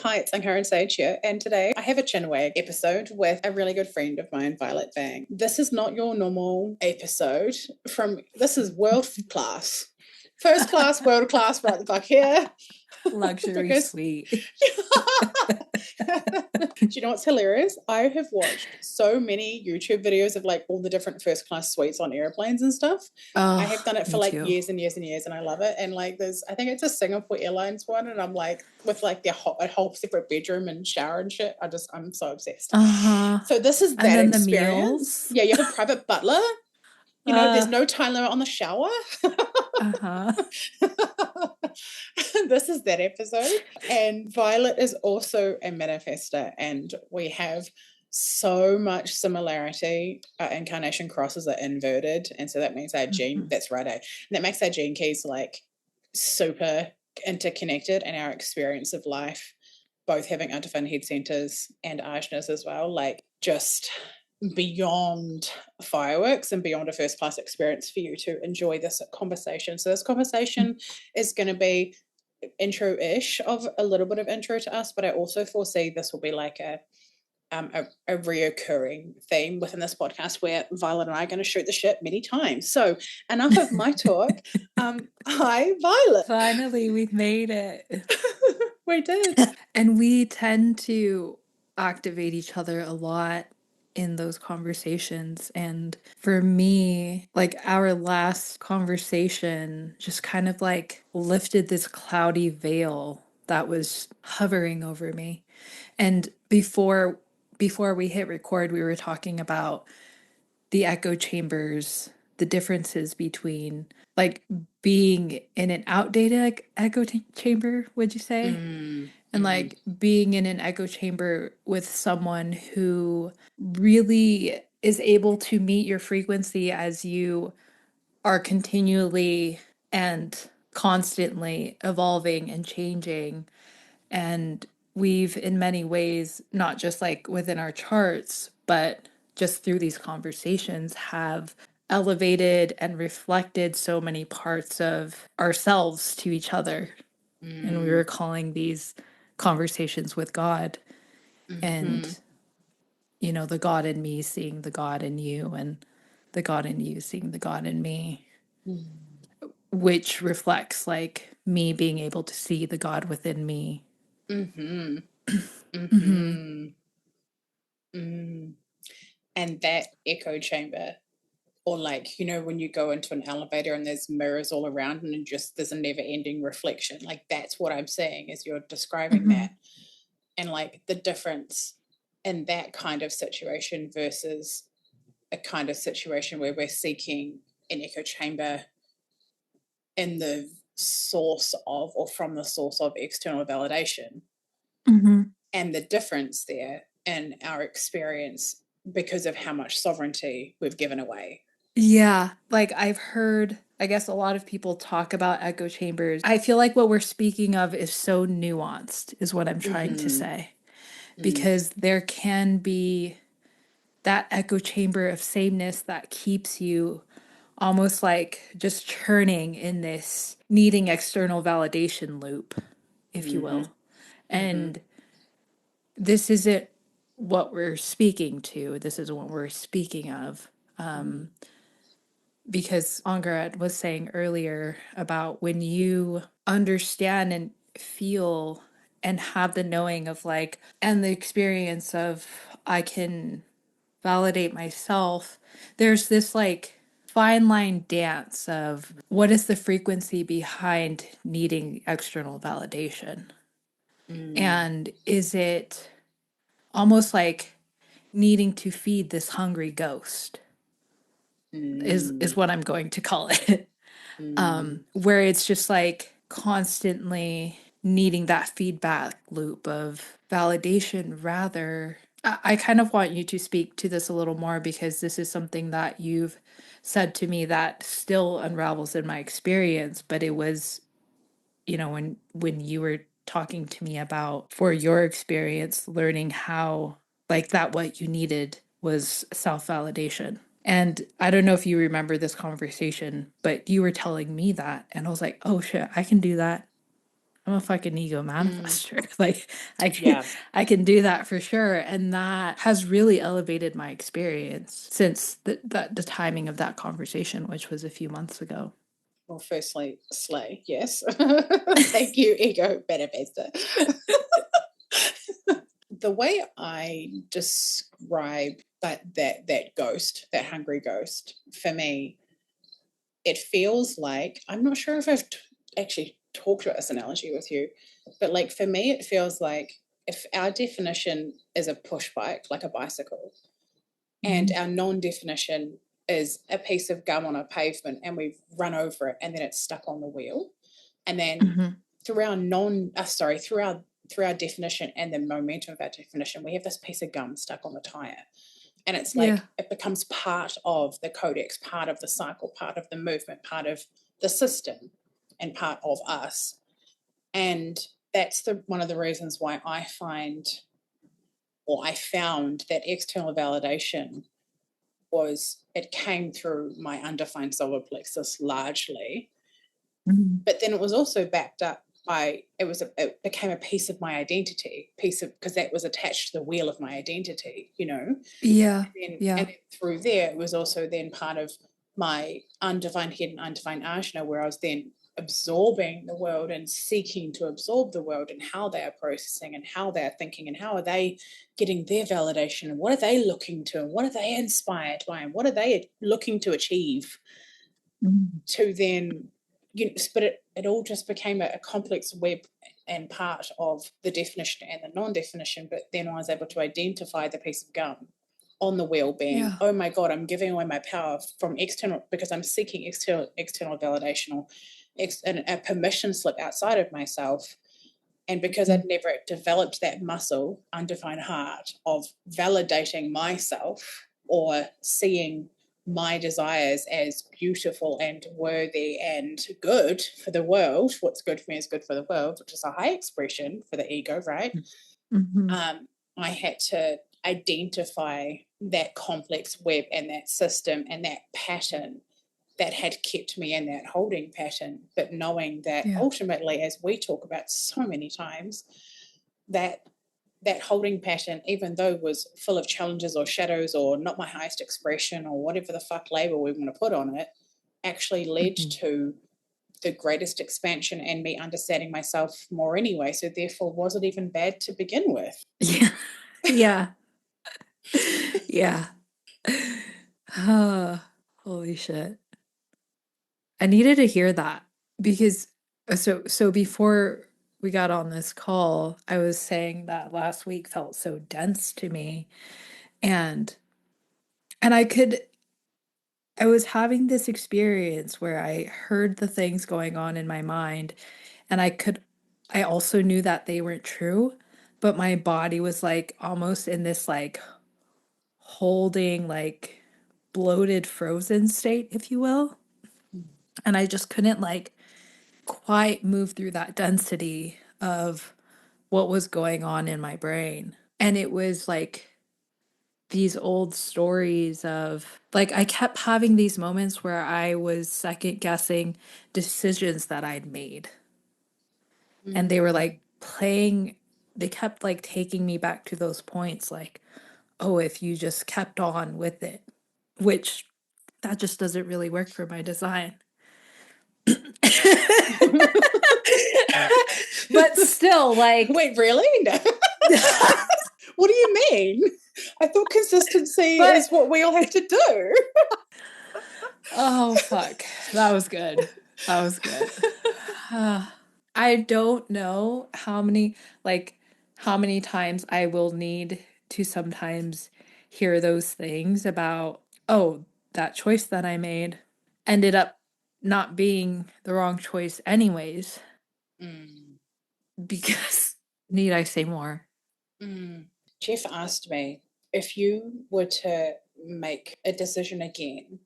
Hi, it's Angharad Sage here, and today I have a chinwag episode with a really good friend of mine, Violet Vang. This is not your normal episode this is world class. First class, world class, right the fuck here. Luxury suite. Do you know what's hilarious? I have watched so many YouTube videos of like all the different first class suites on airplanes and stuff. I have done it for like years and years and years, and I love it. And like I think it's a Singapore Airlines one, and I'm like with like a whole separate bedroom and shower and shit. I'm so obsessed. So this is that experience. Yeah, you have a private butler. You know, there's no time limit on the shower. This is that episode. And Violet is also a manifestor, and we have so much similarity. Our incarnation crosses are inverted, and so that means our gene, that's right, and that makes our gene keys like super interconnected, and our experience of life, both having undefined head centers and ajnas as well, like just beyond fireworks and beyond a first class experience for you to enjoy this conversation. So this conversation is going to be intro-ish of a little bit of intro to us, but I also foresee this will be like a reoccurring theme within this podcast where Violet and I are going to shoot the shit many times. So enough of my talk. Hi, Violet. Finally, we've made it. We did. And we tend to activate each other a lot in those conversations. And for me, like our last conversation just kind of like lifted this cloudy veil that was hovering over me. And before we hit record, we were talking about the echo chambers, the differences between like being in an outdated echo chamber, would you say? And like being in an echo chamber with someone who really is able to meet your frequency as you are continually and constantly evolving and changing. And we've, in many ways, not just like within our charts, but just through these conversations, have elevated and reflected so many parts of ourselves to each other. And we were calling these conversations with God. And, you know, the God in me seeing the God in you, and the God in you seeing the God in me, which reflects like me being able to see the God within me. And that echo chamber, or like, you know, when you go into an elevator and there's mirrors all around and just there's a never-ending reflection, like that's what I'm saying as you're describing that. And like the difference in that kind of situation versus a kind of situation where we're seeking an echo chamber in the source of, or from the source of, external validation. And the difference there in our experience because of how much sovereignty we've given away. Yeah, like I've heard, I guess a lot of people talk about echo chambers. I feel like what we're speaking of is so nuanced, is what I'm trying to say. Because there can be that echo chamber of sameness that keeps you almost like just churning in this needing external validation loop, if you will. And this isn't what we're speaking to. This isn't what we're speaking of. Because Angharad was saying earlier about when you understand and feel and have the knowing of like, and the experience of I can validate myself, there's this like fine line dance of what is the frequency behind needing external validation? And is it almost like needing to feed this hungry ghost? Is what I'm going to call it. Where it's just like constantly needing that feedback loop of validation. Rather, I kind of want you to speak to this a little more, because this is something that you've said to me that still unravels in my experience. But it was, you know, when you were talking to me about for your experience, learning how like that what you needed was self-validation. And I don't know if you remember this conversation, but you were telling me that, and I was like, oh shit, I can do that. I'm a fucking ego manifester. Like Yeah. I can do that for sure. And that has really elevated my experience since the timing of that conversation, which was a few months ago. Well, firstly, slay, yes. Thank you, ego manifester. The way I describe that ghost, that hungry ghost, for me, it feels like, I'm not sure if I've actually talked about this analogy with you, but like for me, it feels like if our definition is a push bike, like a bicycle, and our non-definition is a piece of gum on a pavement and we've run over it and then it's stuck on the wheel, and then through our definition and the momentum of our definition, we have this piece of gum stuck on the tire, and it's like it becomes part of the codex, part of the cycle, part of the movement, part of the system, and part of us. And that's one of the reasons why I found that external validation it came through my undefined solar plexus largely, but then it was also backed up by it became a piece of my identity, because that was attached to the wheel of my identity, Yeah. and Yeah. then through there it was also then part of my undefined head and undefined ajna, where I was then absorbing the world and seeking to absorb the world and how they are processing and how they're thinking and how are they getting their validation and what are they looking to and what are they inspired by and what are they looking to achieve, to then, but it all just became a complex web and part of the definition and the non-definition. But then I was able to identify the piece of gum on the wheel being, oh my God, I'm giving away my power from external, because I'm seeking external validation or a permission slip outside of myself. And because I'd never developed that muscle, undefined heart, of validating myself or seeing my desires as beautiful and worthy and good for the world, what's good for me is good for the world, which is a high expression for the ego, right? I had to identify that complex web and that system and that pattern that had kept me in that holding pattern, but knowing that ultimately, as we talk about so many times, that holding pattern, even though was full of challenges or shadows or not my highest expression or whatever the fuck label we want to put on it, actually led to the greatest expansion and me understanding myself more anyway. So therefore, was it even bad to begin with? Yeah. Yeah. Holy shit. I needed to hear that because so before we got on this call, I was saying that last week felt so dense to me, and I was having this experience where I heard the things going on in my mind, and I also knew that they weren't true, but my body was like almost in this like holding, like bloated, frozen state, if you will. And I just couldn't like quite move through that density of what was going on in my brain. And it was like these old stories of like I kept having these moments where I was second guessing decisions that I'd made. And they were like playing, they kept like taking me back to those points like, oh, if you just kept on with it, which that just doesn't really work for my design. But still, like, wait, really? No. What do you mean? I thought consistency is what we all have to do. Oh, fuck. That was good. That was good. I don't know how many times I will need to sometimes hear those things about, oh, that choice that I made ended up not being the wrong choice anyways. Because need I say more? Jeff asked me, if you were to make a decision again,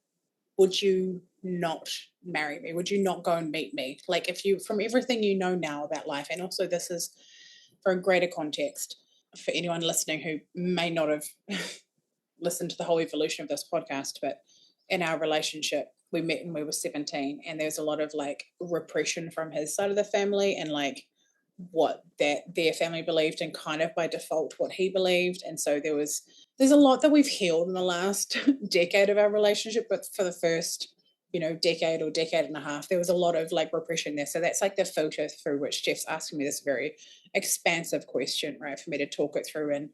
would you not marry me? Would you not go and meet me? Like, if you, from everything you know now about life, and also this is for a greater context for anyone listening who may not have listened to the whole evolution of this podcast, but in our relationship, we met when we were 17, and there's a lot of like repression from his side of the family and like what their family believed, and kind of by default what he believed. And so there's a lot that we've healed in the last decade of our relationship, but for the first decade or decade and a half, there was a lot of like repression there. So that's like the filter through which Jeff's asking me this very expansive question, right, for me to talk it through and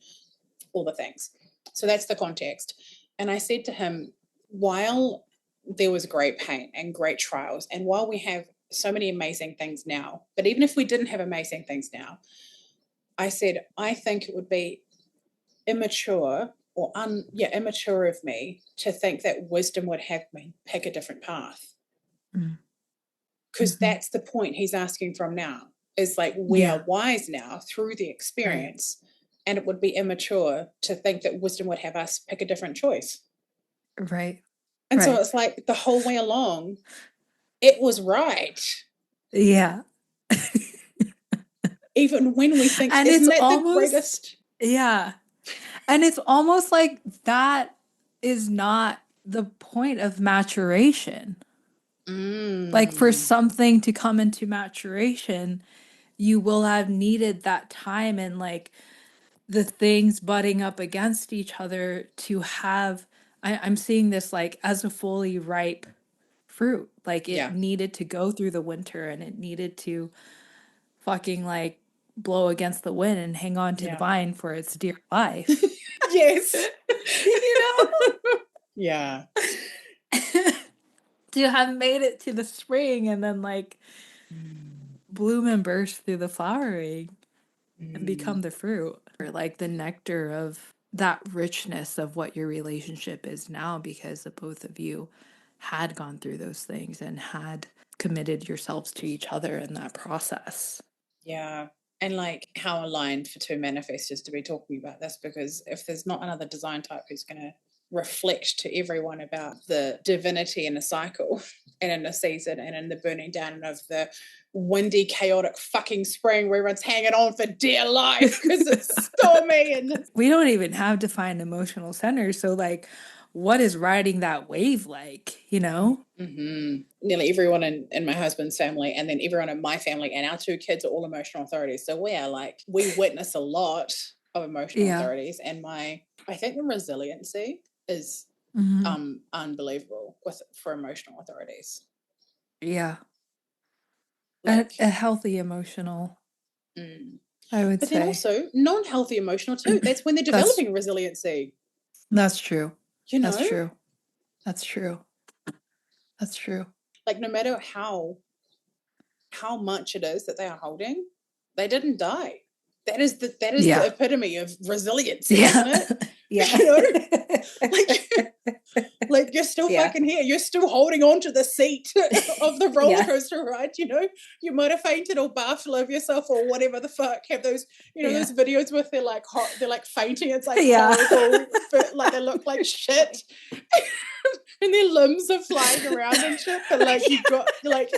all the things. So that's the context. And I said to him, while there was great pain and great trials, and while we have so many amazing things now, but even if we didn't have amazing things now, I said, I think it would be immature immature of me to think that wisdom would have me pick a different path. Because that's the point he's asking from now, is like we are wise now through the experience, right. And it would be immature to think that wisdom would have us pick a different choice. Right. And so it's like the whole way along, it was right. Yeah. Even when we think, and isn't that almost, the greatest? Yeah. And it's almost like that is not the point of maturation. Like for something to come into maturation, you will have needed that time and like the things butting up against each other to have, I'm seeing this like as a fully ripe fruit. Like it needed to go through the winter and it needed to fucking like blow against the wind and hang on to the vine for its dear life. Yes. Yeah. To have made it to the spring and then like bloom and burst through the flowering and become the fruit, or like the nectar of that richness of what your relationship is now, because the both of you had gone through those things and had committed yourselves to each other in that process. Yeah. And like how aligned for two manifestors to be talking about this, because if there's not another design type who's going to reflect to everyone about the divinity in a cycle and in a season and in the burning down of the windy, chaotic fucking spring where everyone's hanging on for dear life because it's stormy. And we don't even have defined emotional centers. So like, what is riding that wave like, Nearly everyone in my husband's family, and then everyone in my family and our two kids are all emotional authorities. So we witness a lot of emotional authorities. And I think the resiliency is unbelievable for emotional authorities. Yeah. Like, a healthy emotional, I would say. But then also non-healthy emotional too. That's when they're developing resiliency. That's true. That's true. That's true. That's true. Like no matter how much it is that they are holding, they didn't die. That is the epitome of resilience, isn't it? Like you're still fucking here. You're still holding on to the seat of the roller coaster ride. You might have fainted or barfed all over yourself or whatever the fuck. Have those, those videos with they're like fainting. It's like horrible, but like they look like shit, and their limbs are flying around and shit. But like you've got like.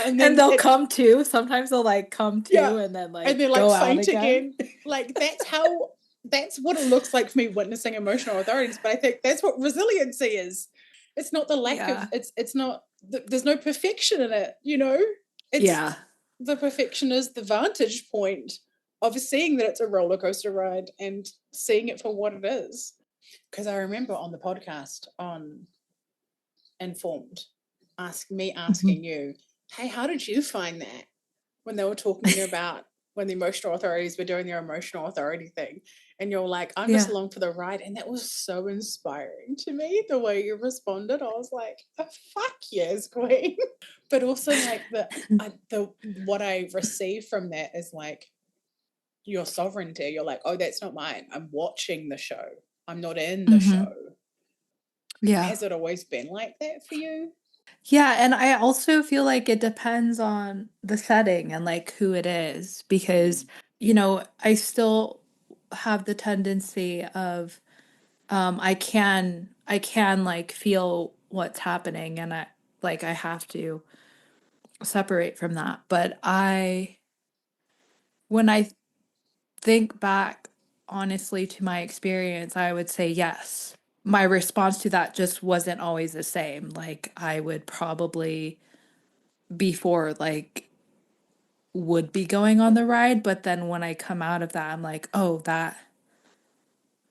And they'll come to. Sometimes they'll like come to and then like and they're like faint again. Like that's what it looks like for me witnessing emotional authorities. But I think that's what resiliency is. It's not the lack of it's not there's no perfection in it, It's the perfection is the vantage point of seeing that it's a roller coaster ride and seeing it for what it is. Because I remember on the podcast on Informed asking you, hey, how did you find that? When they were talking about when the emotional authorities were doing their emotional authority thing. And you're like, I'm just along for the ride. And that was so inspiring to me, the way you responded. I was like, oh, fuck yes, queen. But also like what I received from that is like your sovereignty. You're like, oh, that's not mine. I'm watching the show. I'm not in the show. Yeah. Has it always been like that for you? Yeah, and I also feel like it depends on the setting and like who it is, because I still have the tendency of I can like feel what's happening, and I have to separate from that. But when I think back honestly to my experience, I would say yes. My response to that just wasn't always the same. Like I would probably before like would be going on the ride, but then when I come out of that, I'm like, oh, that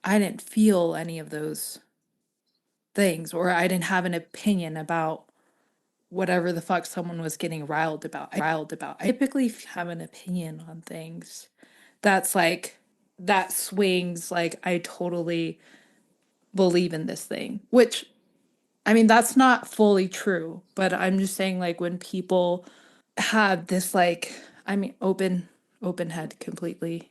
I didn't feel any of those things, or I didn't have an opinion about whatever the fuck someone was getting riled about. I typically have an opinion on things that's like, that swings, like, I totally believe in this thing, which, I mean, that's not fully true, but I'm just saying, like, when people have this, like, I mean, open head, completely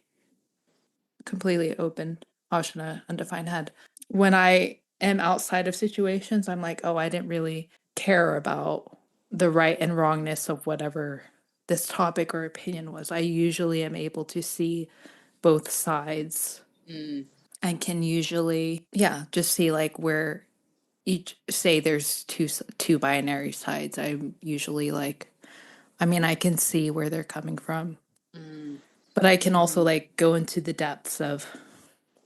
open, Ashna, undefined head. When I am outside of situations, I'm like, oh, I didn't really care about the right and wrongness of whatever this topic or opinion was. I usually am able to see both sides and can usually, yeah, just see like where each, say there's two binary sides. I'm usually like, I mean, I can see where they're coming from, but I can also like go into the depths of,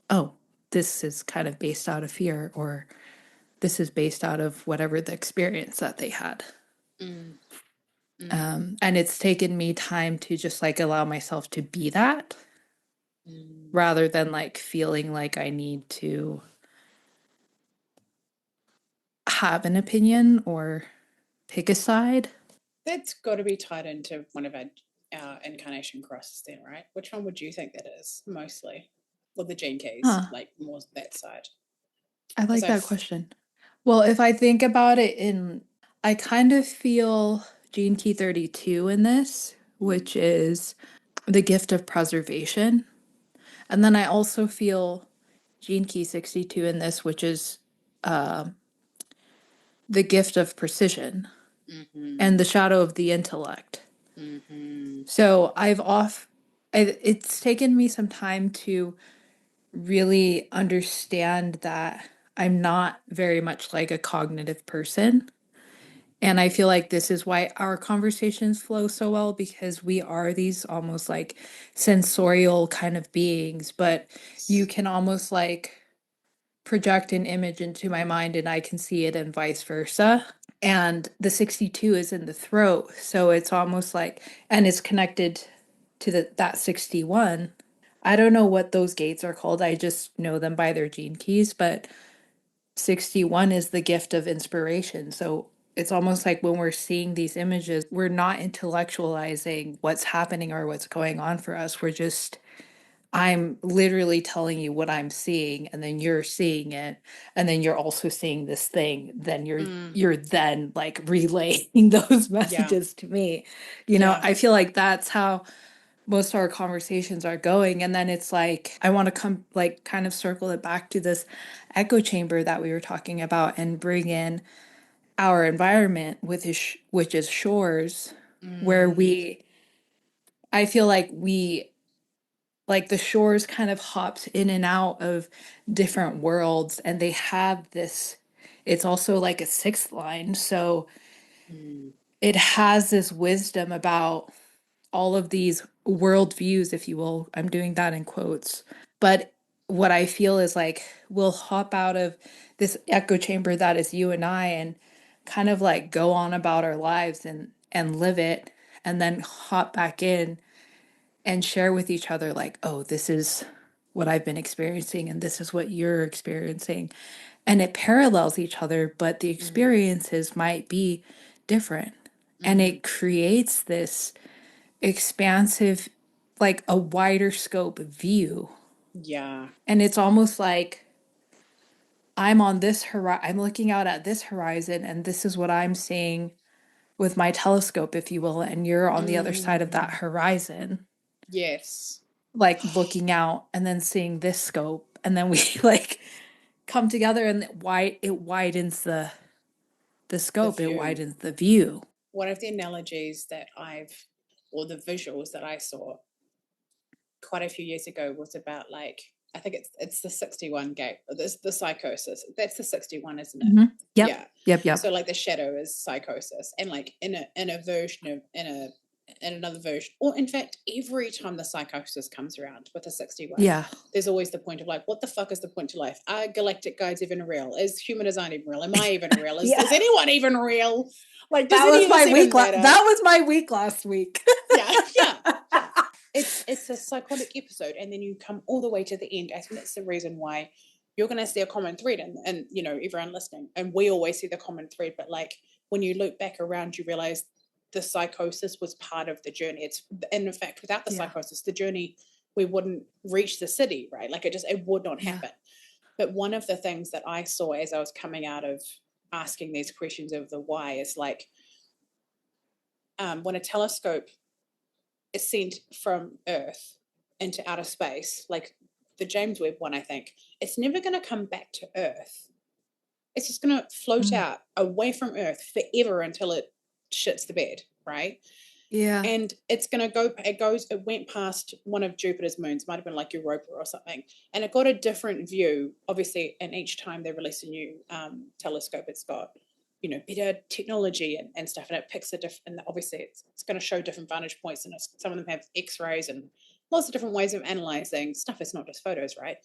oh, this is kind of based out of fear, or this is based out of whatever the experience that they had. And it's taken me time to just like allow myself to be that, rather than like feeling like I need to have an opinion or pick a side. That's got to be tied into one of our incarnation crosses then, right? Which one would you think that is mostly? With the gene keys, like more that side. I like that question. Well, if I think about it I kind of feel gene key 32 in this, which is the gift of preservation. And then I also feel gene key 62 in this, which is the gift of precision and the shadow of the intellect. So it's taken me some time to really understand that I'm not very much like a cognitive person. And I feel like this is why our conversations flow so well, because we are these almost like sensorial kind of beings, but you can almost like project an image into my mind and I can see it, and vice versa. And the 62 is in the throat. So it's almost like, and it's connected to that 61. I don't know what those gates are called. I just know them by their gene keys, but 61 is the gift of inspiration. So it's almost like when we're seeing these images, we're not intellectualizing what's happening or what's going on for us. We're just, I'm literally telling you what I'm seeing, and then you're seeing it, and then you're also seeing this thing. Then you're then like relaying those messages to me. You know, I feel like that's how most of our conversations are going. And then it's like, I want to come like kind of circle it back to this echo chamber that we were talking about and bring in our environment with which is shores, where I feel like the shores kind of hops in and out of different worlds, and they have this, it's also like a sixth line. So it has this wisdom about all of these worldviews, if you will. I'm doing that in quotes. But what I feel is like we'll hop out of this echo chamber that is you and I, and kind of like go on about our lives and live it, and then hop back in and share with each other like, oh, this is what I've been experiencing and this is what you're experiencing. And it parallels each other, but the experiences might be different. And it creates this expansive, like a wider scope view. Yeah. And it's almost like I'm on this I'm looking out at this horizon, and this is what I'm seeing with my telescope, if you will, and you're on the other side of that horizon. Yes. Like looking out and then seeing this scope, and then we like come together, and it widens the scope, it widens the view. One of the analogies that or the visuals that I saw quite a few years ago was about like, I think it's the 61 gate, the psychosis. That's the 61, isn't it? Yep. Yeah. Yep. So like the shadow is psychosis, and like in a version of in another version, or in fact, every time the psychosis comes around with a 61, there's always the point of like, what the fuck is the point to life? Are galactic guides even real? Is human design even real? Am I even real? Is anyone even real? Like, does that was my week. That was my week last week. Yeah. yeah. It's a psychotic episode, and then you come all the way to the end. I think that's the reason why you're going to see a common thread, and you know, everyone listening, and we always see the common thread, but like when you loop back around, you realize the psychosis was part of the journey. It's, and in fact, without the psychosis, the journey, we wouldn't reach the city, right? Like it would not happen. But one of the things that I saw as I was coming out of asking these questions of the why is like, when a telescope is sent from Earth into outer space, like the James Webb one, I think, it's never going to come back to Earth. It's just going to float out away from Earth forever until it shits the bed, right? Yeah. And it's going to go, it went past one of Jupiter's moons, might have been like Europa or something, and it got a different view, obviously, and each time they release a new telescope, it's got, you know, better technology and stuff, and it picks a different, and obviously it's going to show different vantage points, and some of them have x-rays and lots of different ways of analyzing stuff. It's not just photos, right?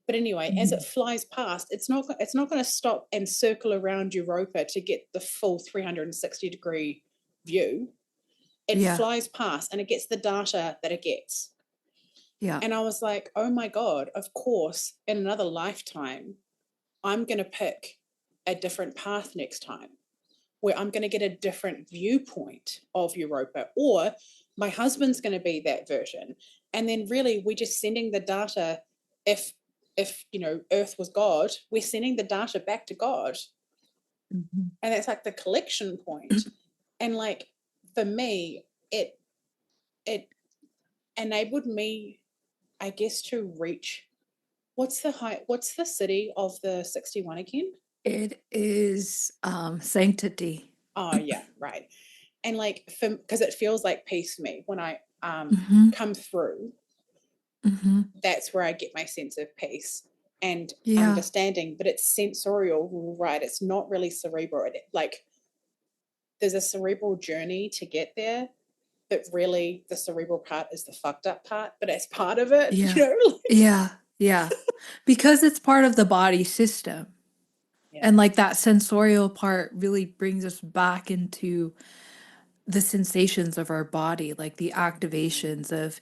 But anyway, as it flies past, it's not going to stop and circle around Europa to get the full 360-degree view. It flies past and it gets the data that it gets. Yeah. And I was like, oh my God, of course, in another lifetime, I'm going to pick a different path next time, where I'm going to get a different viewpoint of Europa, or my husband's going to be that version. And then really we're just sending the data. If you know, Earth was God, we're sending the data back to God. And that's like the collection point. And like, for me, it enabled me, I guess, to reach, what's the city of the 61 again? It is sanctity. Oh yeah, right. And like, because it feels like peace for me when I come through. That's where I get my sense of peace and understanding. But it's sensorial, right? It's not really cerebral. Like, there's a cerebral journey to get there, but really the cerebral part is the fucked up part, but it's part of it. Yeah. You know? Yeah. Because it's part of the body system. And like that sensorial part really brings us back into the sensations of our body, like the activations of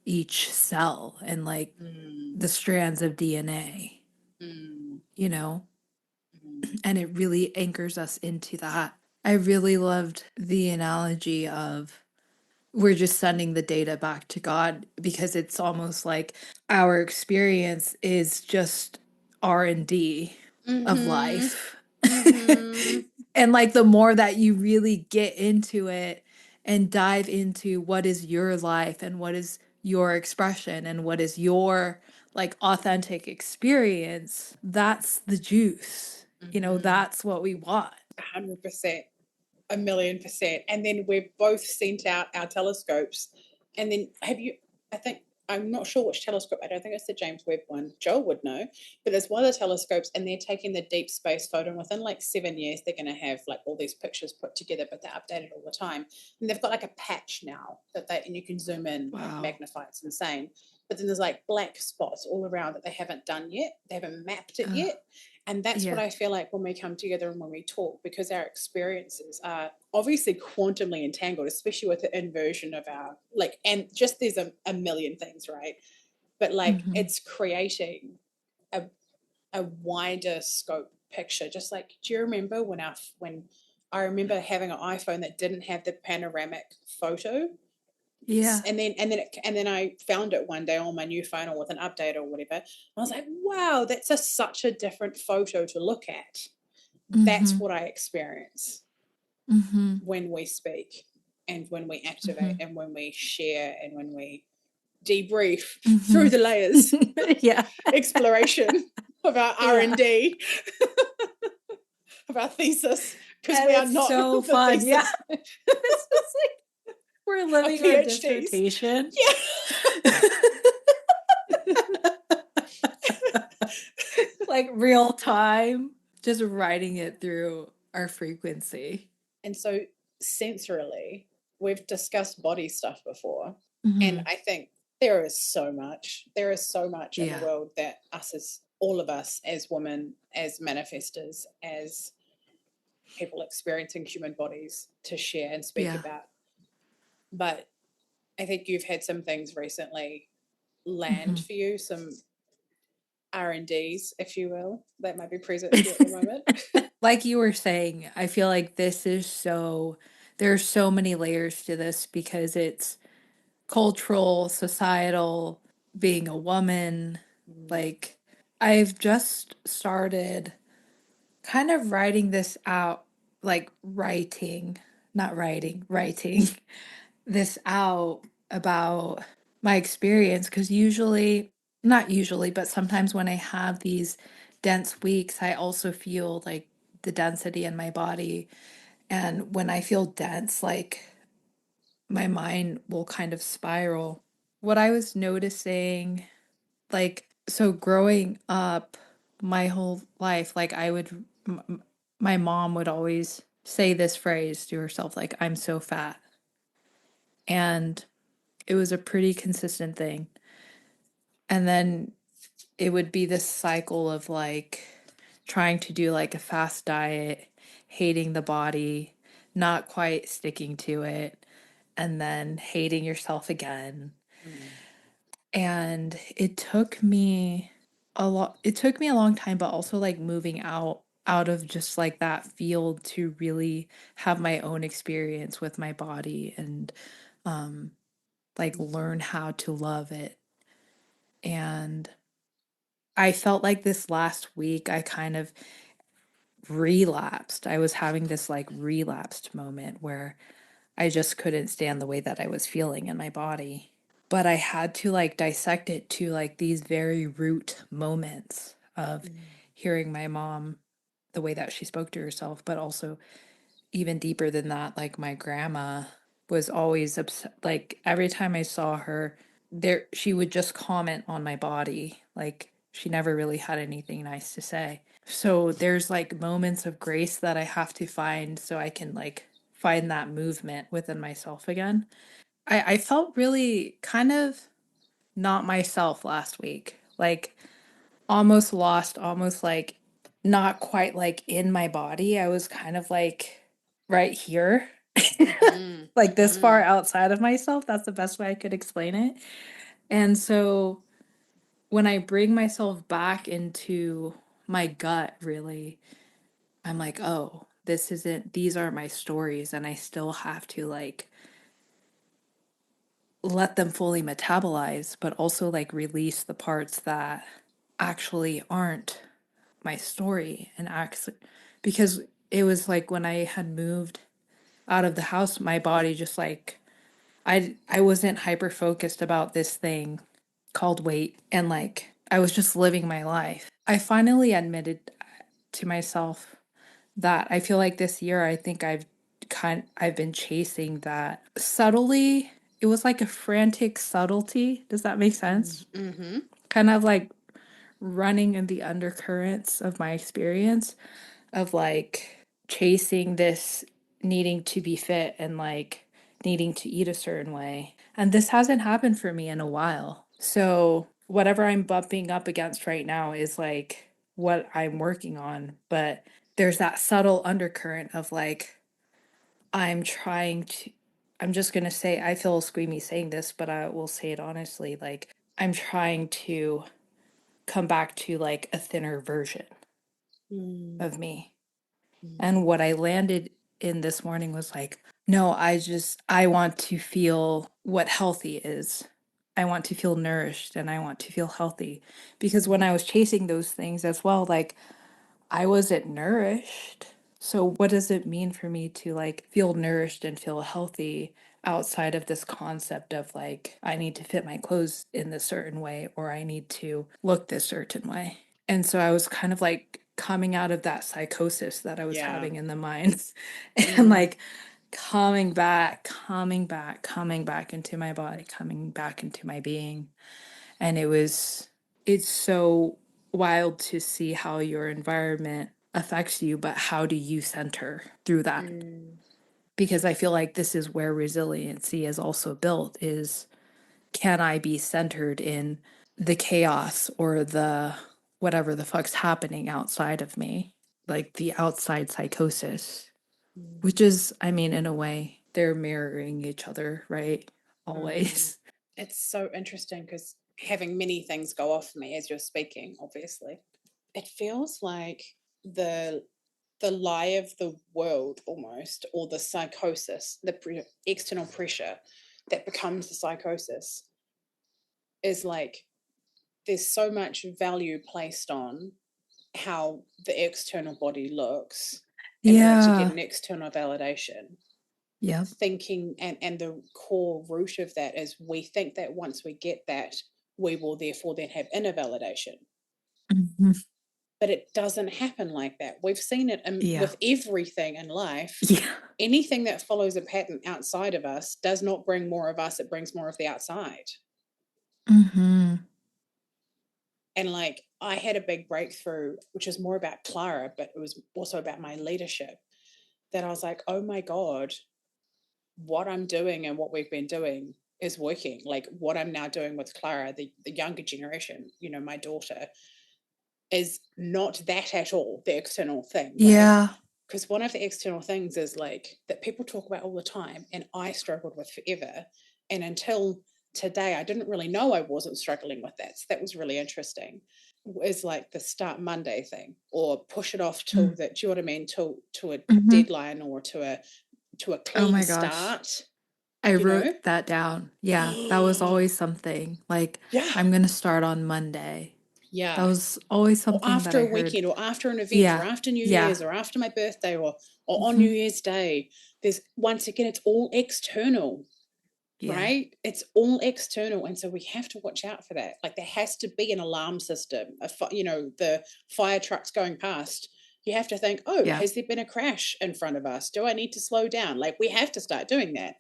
each cell and like the strands of DNA, you know, and it really anchors us into that. I really loved the analogy of we're just sending the data back to God, because it's almost like our experience is just R&D of life. And like the more that you really get into it and dive into what is your life and what is your expression and what is your like authentic experience, that's the juice. You know, that's what we want. 100%. 1,000,000%. And then we've both sent out our telescopes. And then I think, I'm not sure which telescope, I don't think it's the James Webb one. Joel would know. But there's one of the telescopes, and they're taking the deep space photo, and within like 7 years, they're going to have like all these pictures put together, but they're updated all the time. And they've got like a patch now and you can zoom in, like magnify. It's insane. But then there's like black spots all around that they haven't done yet. They haven't mapped it yet. And that's what I feel like when we come together and when we talk, because our experiences are obviously quantumly entangled, especially with the inversion of our, like, and just there's a million things, right? But like, it's creating a wider scope picture. Just like, do you remember when I remember having an iPhone that didn't have the panoramic photo? Yeah. And then I found it one day on my new phone or with an update or whatever. I was like, wow, that's such a different photo to look at. That's what I experience when we speak and when we activate and when we share and when we debrief through the layers. Exploration of our R&D, of our thesis. Because we are not so fun. It's just like we're living our dissertation. Like real time, just writing it through our frequency. And so sensorily, we've discussed body stuff before. And I think there is so much in the world that all of us as women, as manifestors, as people experiencing human bodies to share and speak about. But I think you've had some things recently land Mhm. for you, some R&Ds, if you will, that might be present for you at the moment. Like you were saying, I feel like this is so there's so many layers to this because it's cultural, societal, being a woman. Mm, Like, I've just started kind of writing this out, like not writing, writing this out about my experience. Because usually, not usually, but sometimes when I have these dense weeks, I also feel like the density in my body. And when I feel dense, like my mind will kind of spiral. What I was noticing, like, so growing up my whole life, like, my mom would always say this phrase to herself, like, I'm so fat. And it was a pretty consistent thing. And then it would be this cycle of like trying to do like a fast diet, hating the body, not quite sticking to it, and then hating yourself again. mm, And it took me a long time, but also like moving out of just like that field to really have my own experience with my body and um like mm, learn how to love it. And I felt like this last week I kind of relapsed. I was having this like relapsed moment where I just couldn't stand the way that I was feeling in my body. But I had to like dissect it to like these very root moments of mm, hearing my mom, the way that she spoke to herself, but also even deeper than that, like my grandma was always upset. Like every time I saw her, she would just comment on my body. Like she never really had anything nice to say. So there's like moments of grace that I have to find so I can like find that movement within myself again. I felt really kind of not myself last week. Like almost lost, almost like not quite like in my body. I was kind of like right here, mhm, like this far mhm, outside of myself. That's the best way I could explain it. And so when I bring myself back into my gut, really, I'm like, oh, these aren't my stories. And I still have to like let them fully metabolize, but also like release the parts that actually aren't my story and actually because it was like when I had moved out of the house, my body just like I wasn't hyper focused about this thing called weight and like I was just living my life. I finally admitted to myself that I feel like this year I think I've been chasing that subtly. It was like a frantic subtlety. Does that make mm, sense? mhm, Kind of like running in the undercurrents of my experience of like chasing this needing to be fit and like needing to eat a certain way. And this hasn't happened for me in a while. So, whatever I'm bumping up against right now is like what I'm working on. But there's that subtle undercurrent of like, I'm trying to, I'm just going to say, I feel squeamy saying this, but I will say it honestly. Like, I'm trying to come back to like a thinner version mm, of me. mm, And what I landed in this morning was like, no, I want to feel what healthy is. I want to feel nourished and I want to feel healthy. Because when I was chasing those things as well, like I wasn't nourished. So what does it mean for me to like feel nourished and feel healthy outside of this concept of like I need to fit my clothes in this certain way or I need to look this certain way? And so I was kind of like coming out of that psychosis that I was yeah, having in the mind and mm, like coming back into my body, coming back into my being. And it's so wild to see how your environment affects you, but how do you center through that? mm, Because I feel like this is where resiliency is also built is can I be centered in the chaos or the whatever the fuck's happening outside of me, like the outside psychosis, mm, which is, I mean, in a way, they're mirroring each other, right? always. It's so interesting because having many things go off me as you're speaking, obviously, it feels like the the lie of the world almost, or the psychosis, the external pressure that becomes the psychosis, is like there's so much value placed on how the external body looks in order to get Yeah. an external validation. Yeah. Thinking, and the core root of that is we think that once we get that, we will therefore then have inner validation. Mhm. But it doesn't happen like that. We've seen it Yeah. with everything in life. Yeah. Anything that follows a pattern outside of us does not bring more of us, it brings more of the outside. Mm-hmm. And like I had a big breakthrough, which is more about Clara, but it was also about my leadership, that I was like, oh my God, what I'm doing and what we've been doing is working. Like what I'm now doing with Clara, the younger generation, you know, my daughter, is not that at all the external thing, right? Yeah. Because one of the external things is like that people talk about all the time, and I struggled with forever. And until today, I didn't really know I wasn't struggling with that. So that was really interesting. Is like the start Monday thing, or push it off till that. Do you know what I mean? To a Mm-hmm. deadline, or to a Oh clean my gosh. start. I You know? wrote that down. Yeah, that was always something. Like, Yeah, I'm gonna start on Monday. That yeah. was always Or something that after I a heard. weekend, or after an event, or Yeah. after New Yeah. Year's, or after my birthday, or on New Mm-hmm. Year's Day. There's once again, it's all external, Yeah. right? It's all external, and so we have to watch out for that. Like there has to be an alarm system. You know, the fire trucks going past. You have to think, oh, Yeah. has there been a crash in front of us? Do I need to slow down? Like we have to start doing that.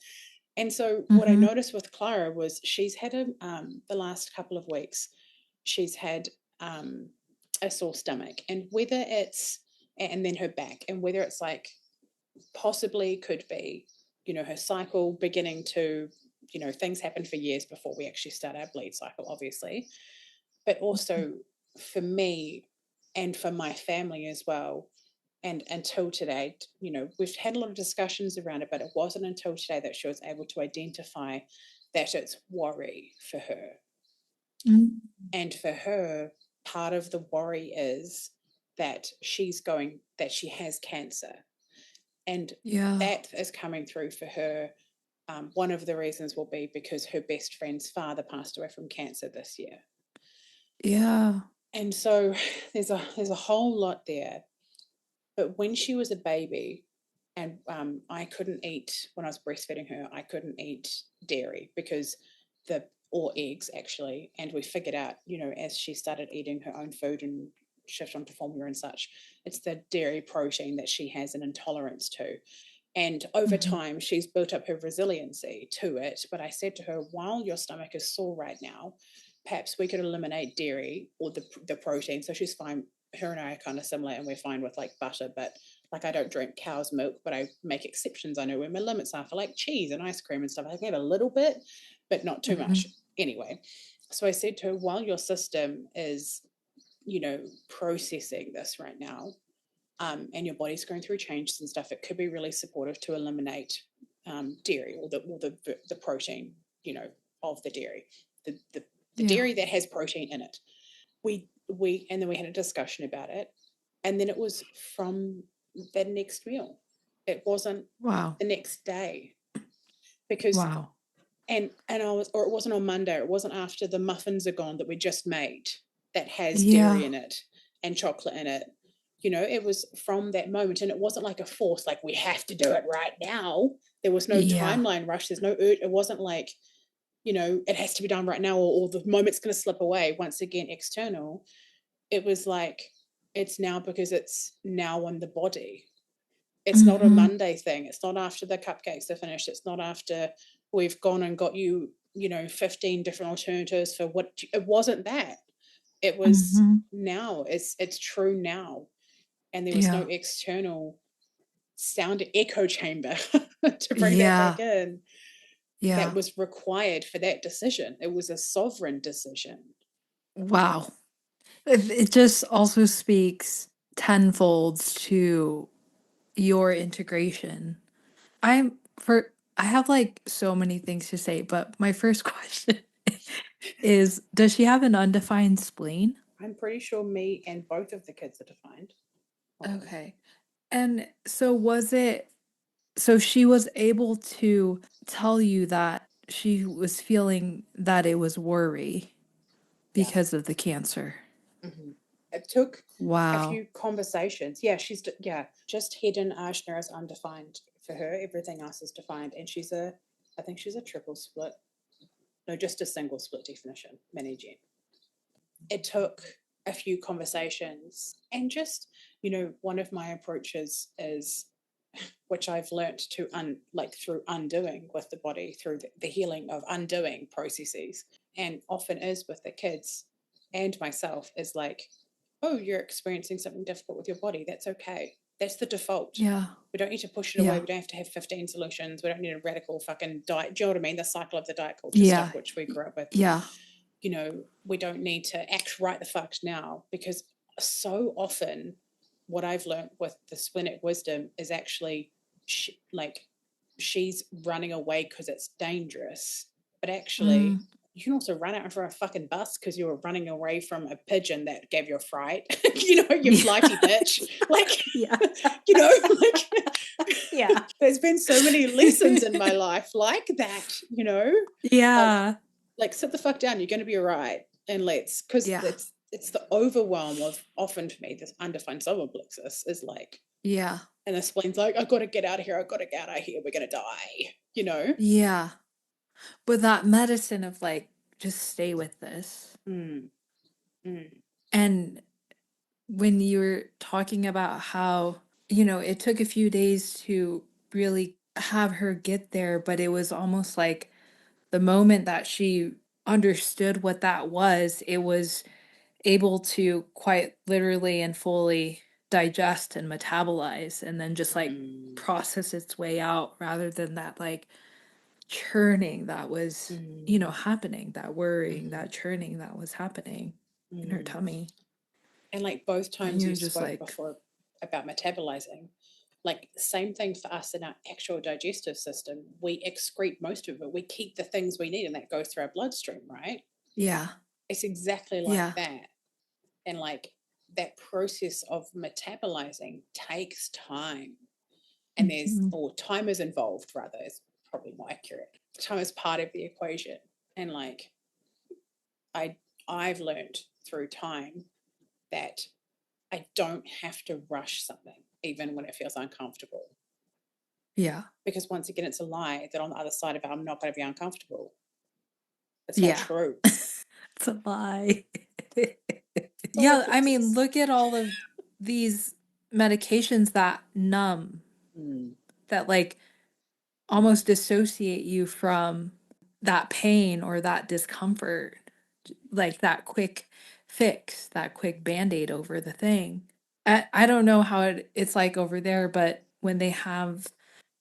And so what I Mm-hmm. noticed with Clara was she's had the last couple of weeks, she's had um, a sore stomach, and whether it's, and then her back, and whether it's like possibly could be, you know, her cycle beginning to, you know, things happen for years before we actually start our bleed cycle, obviously, but also for me and for my family as well. And until today, you know, we've had a lot of discussions around it, but it wasn't until today that she was able to identify that it's worry for her. Mm-hmm. And for her, part of the worry is that that she has cancer. And Yeah. that is coming through for her. One of the reasons will be because her best friend's father passed away from cancer this year. Yeah. And so there's a whole lot there. But when she was a baby, and I couldn't eat when I was breastfeeding her, I couldn't eat dairy because or eggs actually. And we figured out, you know, as she started eating her own food and shift onto formula and such, it's the dairy protein that she has an intolerance to. And over Mm-hmm. time, she's built up her resiliency to it. But I said to her, while your stomach is sore right now, perhaps we could eliminate dairy or the protein. So she's fine. Her and I are kind of similar, and we're fine with like butter, but like I don't drink cow's milk, but I make exceptions. I know where my limits are for like cheese and ice cream and stuff. I can have a little bit, but not too Mm-hmm. much. Anyway, so I said to her, while your system is, you know, processing this right now, and your body's going through changes and stuff, it could be really supportive to eliminate dairy, or the protein, you know, of the dairy, the Yeah. dairy that has protein in it. We and then we had a discussion about it, and then it was from the next meal. It wasn't Wow. the next day, because Wow. and I was, or it wasn't on Monday. It wasn't after the muffins are gone that we just made that has dairy Yeah. in it and chocolate in it. You know, it was from that moment, and it wasn't like a force, like we have to do it right now. There was no Yeah. timeline rush. There's no urge. It wasn't like, you know, it has to be done right now, or the moment's going to slip away. Once again, external. It was like it's now because it's now in the body. It's not a Mm-hmm. Monday thing. It's not after the cupcakes are finished. It's not after we've gone and got you, you know, 15 different alternatives for what. It wasn't that. It was Mm-hmm. now. It's true now. And there was no Yeah. external sound echo chamber to bring that Yeah. back in that Yeah. was required for that decision. It was a sovereign decision. Wow. It just also speaks tenfolds to your integration. I'm for I have like so many things to say, but my first question is, does she have an undefined spleen? I'm pretty sure me and both of the kids are defined. Hold on. Okay. And so she was able to tell you that she was feeling that it was worry Yeah. because of the cancer. Mhm. It took a Wow. few conversations. Yeah, just head and Ashna is undefined for her. Everything else is defined, and I think she's a triple split. No, just a single split definition, mini gen. It took a few conversations, and just, one of my approaches is, which I've learned to through undoing with the body, through the healing of undoing processes, and often is with the kids and myself, is like, oh, you're experiencing something difficult with your body. That's okay. That's the default. Yeah. We don't need to push it away. Yeah. We don't have to have 15 solutions. We don't need a radical fucking diet. Do you know what I mean? The cycle of the diet culture Yeah. stuff, which we grew up with. Yeah. We don't need to act right the fuck now, because so often what I've learned with the splenic wisdom is actually she's running away because it's dangerous. But actually, you can also run out in front of a fucking bus because you were running away from a pigeon that gave you a fright. You flighty bitch. Yeah. Yeah. There's been so many lessons in my life like that, Yeah. like sit the fuck down. You're going to be all right. And because Yeah. it's the overwhelm of, often for me, this undefined solar plexus is like, Yeah. and the spleen's like, I've got to get out of here. I've got to get out of here. We're going to die, Yeah. But that medicine of like, just stay with this. Mm. Mm. And when you were talking about how, it took a few days to really have her get there, but it was almost like the moment that she understood what that was, it was able to quite literally and fully digest and metabolize and then just like process its way out, rather than that like churning that was, happening, that worrying, that churning that was happening in her tummy. And like both And times you're you just spoke like, before about metabolizing, like same thing for us in our actual digestive system. We excrete most of it. We keep the things we need, and that goes through our bloodstream, right? yeah, It's exactly like that. And like that process of metabolizing takes time. And time is involved, rather, is probably more accurate. Time is part of the equation. And like I've learned through time that I don't have to rush something, even when it feels uncomfortable. Yeah. Because once again, it's a lie that on the other side of it, I'm not going to be uncomfortable. It's Yeah. not true. It's a lie. Yeah, I mean, look at all of these medications that numb, that like almost dissociate you from that pain or that discomfort, like that quick fix, that quick band-aid over the thing. I don't know how it's like over there, but when they have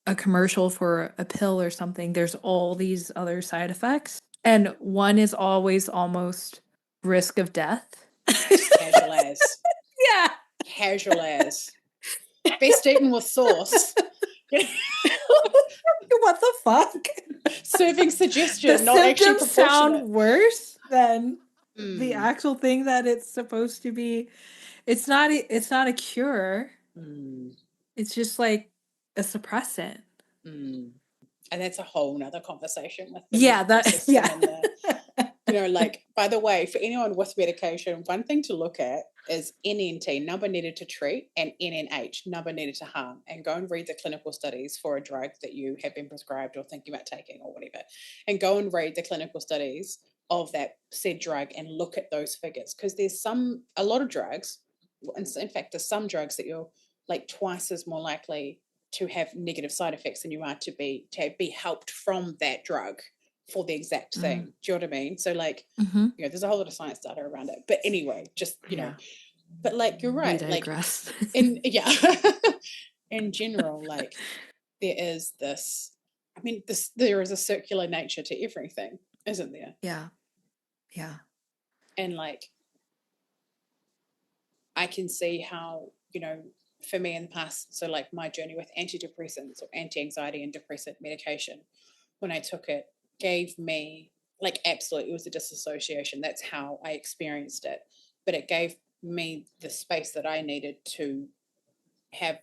a commercial for a pill or something, there's all these other side effects. And one is always almost risk of death. Just casual as. Yeah. Casual as. Best eaten with sauce. What the fuck? Serving suggestion, The not actually symptoms proportionate. sound worse than the actual thing that it's supposed to be. It's not a cure. It's just like a suppressant. And that's a whole nother conversation with the Yeah, medical system. yeah. And the, by the way, for anyone with medication, one thing to look at is NNT, number needed to treat, and NNH, number needed to harm. And go and read the clinical studies for a drug that you have been prescribed or thinking about taking or whatever. And go and read the clinical studies of that said drug and look at those figures. Because there's a lot of drugs, in fact, there's some drugs that you're like twice as more likely to have negative side effects than you are to be helped from that drug for the exact thing. Do you know what I mean? So like, there's a whole lot of science data around it. But anyway, just, but like, you're right. We digress. Like, in general, like there is this, there is a circular nature to everything, isn't there? Yeah. Yeah. And like, I can see how, for me in the past, so like my journey with antidepressants or anti-anxiety and depressant medication, when I took it, gave me like absolutely, it was a disassociation. That's how I experienced it. But it gave me the space that I needed to have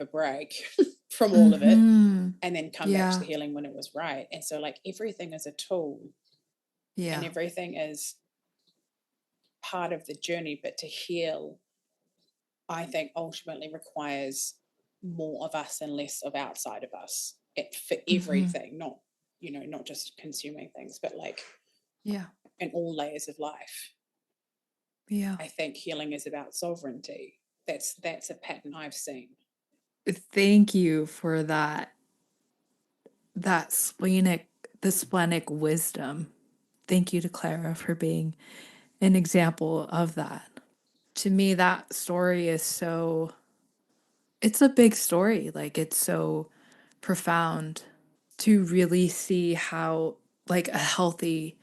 a break from all of it, and then come back to the healing when it was right. And so like everything is a tool, and everything is part of the journey, but to heal, I think ultimately requires more of us and less of outside of us for everything, not, not just consuming things, but like in all layers of life. I think healing is about sovereignty. That's a pattern I've seen. Thank you for that the splenic wisdom. Thank you to Clara for being an example of that. To me, that story is it's a big story. Like, it's so profound to really see how, like, a healthy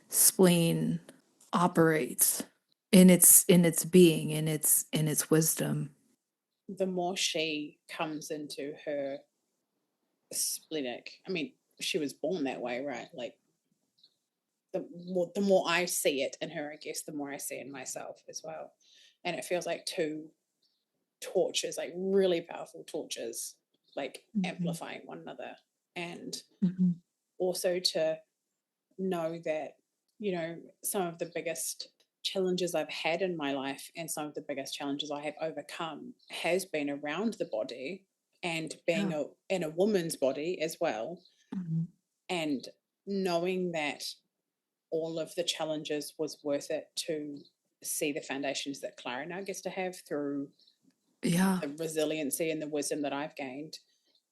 spleen operates in its being, in its wisdom. The more she comes into her splenic, I mean, she was born that way, right? Like the more I see it in her, I guess the more I see in myself as well. And it feels like two torches, like really powerful torches, like amplifying one another. And also to know that, some of the biggest challenges I've had in my life and some of the biggest challenges I have overcome has been around the body and being in a woman's body as well. And knowing that all of the challenges was worth it to see the foundations that Clara now gets to have through the resiliency and the wisdom that I've gained,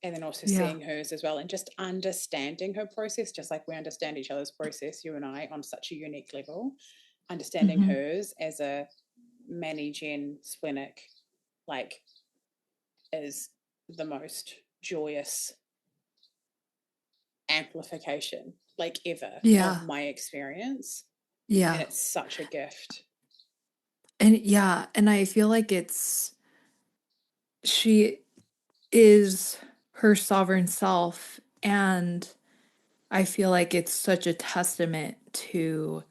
and then also seeing hers as well, and just understanding her process, just like we understand each other's process, you and I, on such a unique level. Understanding hers as a Mani-Gen splenic, like, is the most joyous amplification, like, ever of my experience. And it's such a gift. And I feel like she is her sovereign self, and I feel like it's such a testament to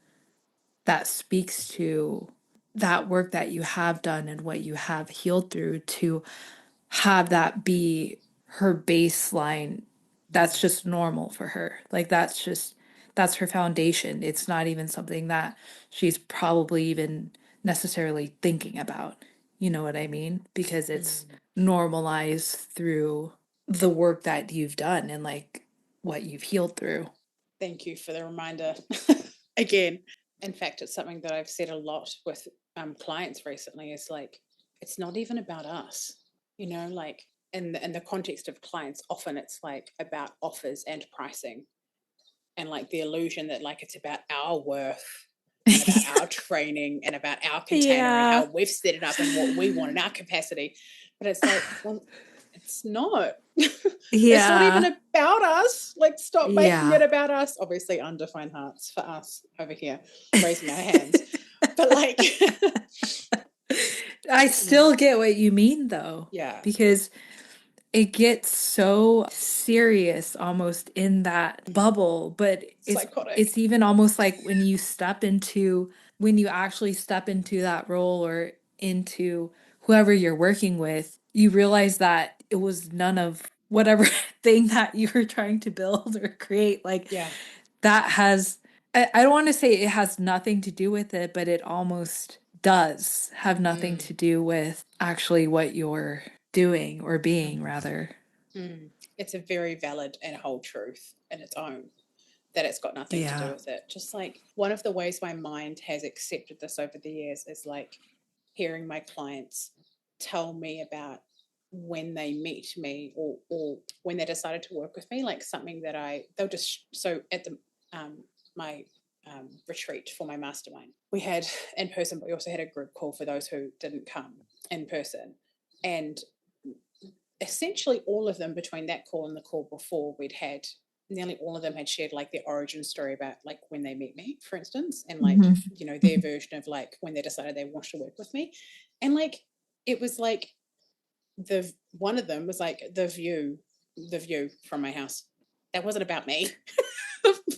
that speaks to that work that you have done and what you have healed through, to have that be her baseline. That's just normal for her. Like, that's her foundation. It's not even something that she's probably even necessarily thinking about. You know what I mean? Because it's normalized through the work that you've done and like what you've healed through. Thank you for the reminder. Again, in fact, it's something that I've said a lot with clients recently, is like, it's not even about us, like in the context of clients, often it's like about offers and pricing, and like the illusion that like it's about our worth and about our training and about our container and how we've set it up and what we want in our capacity. But it's like, well, it's not. It's not even about us. Like, stop making it about us. Obviously, undefined hearts for us over here, raising our hands. But like, I still get what you mean, though. Yeah. Because it gets so serious almost in that bubble, but it's even almost like when you actually step into that role or into whoever you're working with, you realize that it was none of whatever thing that you were trying to build or create. Like, that has, I don't want to say it has nothing to do with it, but it almost does have nothing to do with actually what you're doing or being, rather. It's a very valid and whole truth in its own, that it's got nothing to do with it. Just like, one of the ways my mind has accepted this over the years is like hearing my clients tell me about when they meet me or when they decided to work with me, like something that they'll just, so at the my retreat for my mastermind, we had in person, but we also had a group call for those who didn't come in person. And essentially all of them, between that call and the call before, nearly all of them had shared like their origin story about like when they met me, for instance, and like, their version of like when they decided they wanted to work with me. And like, it was like the one of them was like the view from my house. That wasn't about me.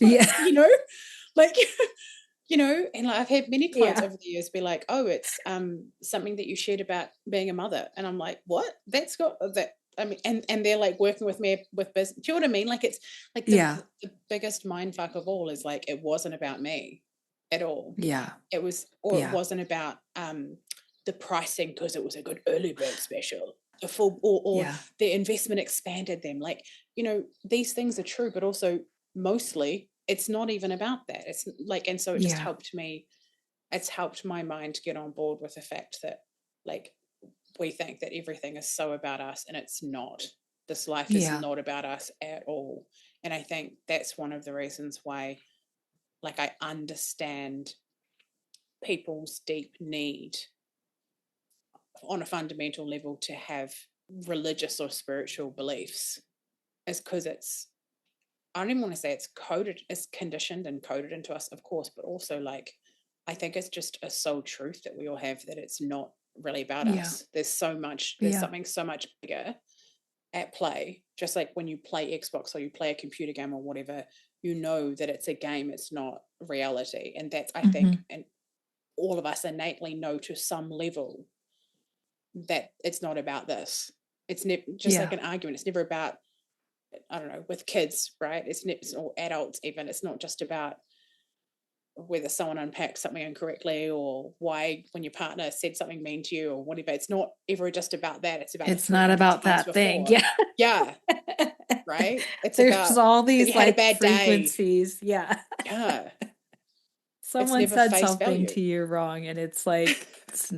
Yeah. You know, like, you know, and like I've had many clients Yeah. over the years be like, oh, it's something that you shared about being a mother. And I'm like, what? That's got that. I mean, and they're like working with me with business. Do you know what I mean? Like, it's like Yeah. the biggest mind fuck of all is like, it wasn't about me at all. Yeah. It was, or it Yeah. wasn't about the pricing because it was a good early bird special. A full, or Yeah. the investment expanded them. Like, you know, these things are true, but also mostly it's not even about that. It's like, and so it just Yeah. helped me. It's helped my mind get on board with the fact that, like, we think that everything is so about us, and it's not. This life is Yeah. not about us at all. And I think that's one of the reasons why, like, I understand people's deep need on a fundamental level to have religious or spiritual beliefs, is because it's, I don't even want to say it's coded, it's conditioned and coded into us, of course, but also, like, I think it's just a soul truth that we all have, that it's not really about Yeah. us. There's so much, there's something so much bigger at play. Just like when you play Xbox or you play a computer game or whatever, you know that it's a game, it's not reality. And that's, I think, and all of us innately know to some level that it's not about this. It's just like an argument. It's never about, I don't know, with kids, right? It's or adults even. It's not just about whether someone unpacked something incorrectly or why when your partner said something mean to you or whatever. It's not ever just about that. It's about It's the not 300 about times that thing. before. Yeah. Yeah. Right? It's There's about all that these you had a like bad frequencies. day. Yeah. Yeah. It's Someone never said face something value. to you wrong, and it's like it's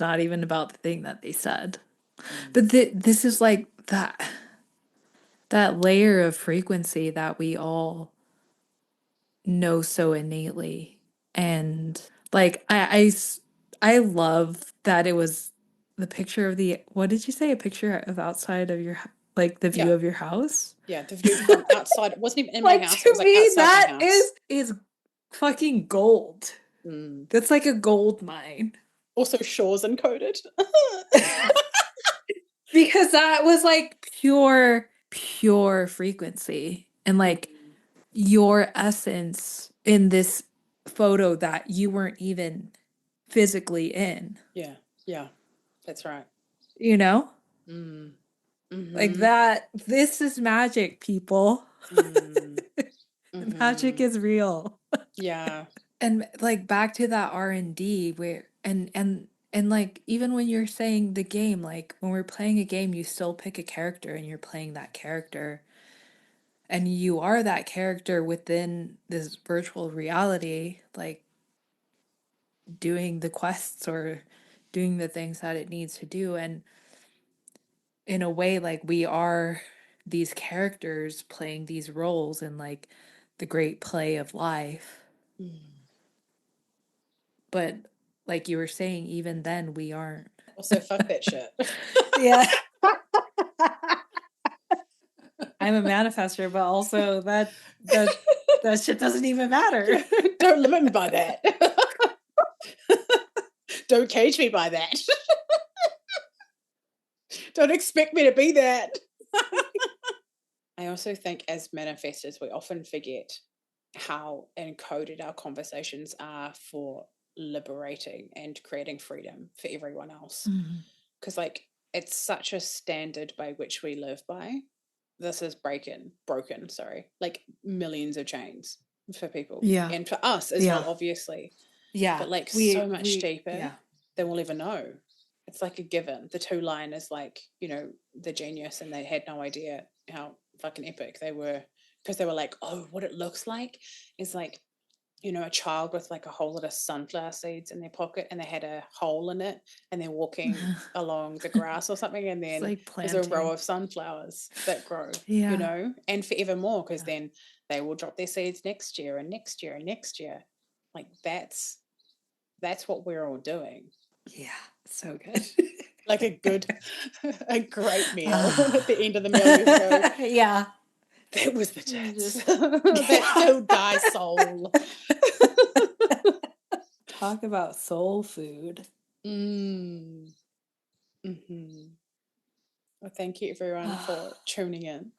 not even about the thing that they said. But this is like that layer of frequency that we all know so innately. And like I love that it was the picture of the, what did you say, a picture of outside of your like the view Yeah. of your house? Yeah. The view from outside. It wasn't even in my Like house. It to was like me outside my that house. is fucking gold. That's like a gold mine. Also Shaw's encoded. Because that was like pure frequency, and like your essence in this photo that you weren't even physically in, Yeah. Yeah. That's right. you know? Like Mm-hmm. that, this is magic, people. Magic Mm-hmm. is real. Yeah. And like back to that R&D where and like even when you're saying the game, like when we're playing a game, you still pick a character and you're playing that character. And you are that character within this virtual reality, like doing the quests or doing the things that it needs to do. And in a way, like we are these characters playing these roles in like the great play of life. But like you were saying, even then we aren't. Also, fuck that shit. Yeah. I'm a manifester, but also that shit doesn't even matter. Don't limit me by that. Don't cage me by that. Don't expect me to be that. I also think as manifestors, we often forget how encoded our conversations are for liberating and creating freedom for everyone else. Because like it's such a standard by which we live by. This is broken, sorry, like millions of chains for people. Yeah. And for us as well, obviously. Yeah. But like so much we deeper than we'll ever know. It's like a given. The two line is like, you know, the genius, and they had no idea how fucking epic they were, because they were like, oh, what it looks like is like, you know, a child with like a whole lot of sunflower seeds in their pocket, and they had a hole in it, and they're walking along the grass or something, and then like there's a row planting. of sunflowers that grow, Yeah. you know, and forevermore, because then they will drop their seeds next year and next year and next year. Like that's what we're all doing. Yeah, so good. Like a great meal. At the end of the meal, you go, yeah. that was the tits. That filled thy soul. Talk about soul food. Mm. Well, thank you everyone for tuning in.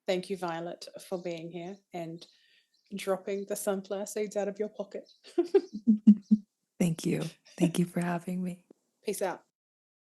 Thank you, Violet, for being here and dropping the sunflower seeds out of your pocket. Thank you. Thank you for having me. Peace out.